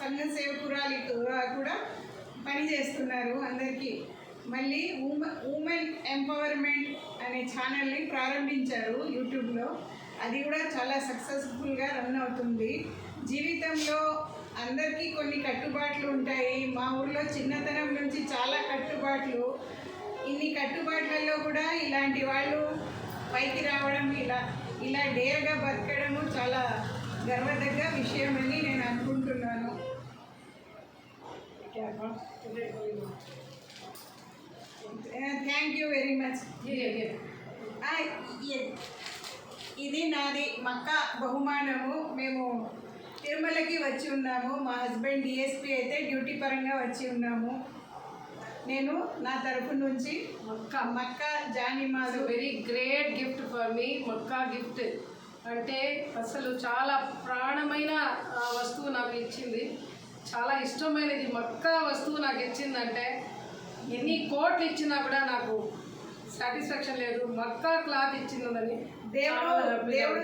సంఘ సేవకురాలి కూడా పని చేస్తున్నారు అందరికీ. మళ్ళీ ఉమెన్ ఎంపవర్మెంట్ అనే ఛానల్ని ప్రారంభించారు యూట్యూబ్లో. అది కూడా చాలా సక్సెస్ఫుల్గా రన్ అవుతుంది. జీవితంలో అందరికీ కొన్ని కట్టుబాట్లు ఉంటాయి. మా ఊళ్ళో చిన్నతనం నుంచి చాలా కట్టుబాట్లు. ఇన్ని కట్టుబాట్లలో కూడా ఇలాంటి వాళ్ళు పైకి రావడం, ఇలా డేర్గా బతకడము చాలా గర్వదగ్గ విషయమని నేను అనుకుంటున్నాను. Thank you very much. ఇది నాది మక్కా బహుమానము. మేము తిరుమలకి వచ్చి ఉన్నాము. మా హస్బెండ్ డిఎస్పీ అయితే డ్యూటీ పరంగా వచ్చి ఉన్నాము. నేను నా తరఫు నుంచి మక్కా జానిమాలు. Very great gift for me. Mecca gift అంటే అసలు చాలా ప్రాణమైన వస్తువు నాకు ఇచ్చింది. చాలా ఇష్టమైనది మక్కా వస్తువు నాకు ఇచ్చిందంటే ఎన్ని కోట్లు ఇచ్చినా కూడా నాకు సాటిస్ఫాక్షన్ లేదు. మక్కా క్లాత్ ఇచ్చిందని దేవుడు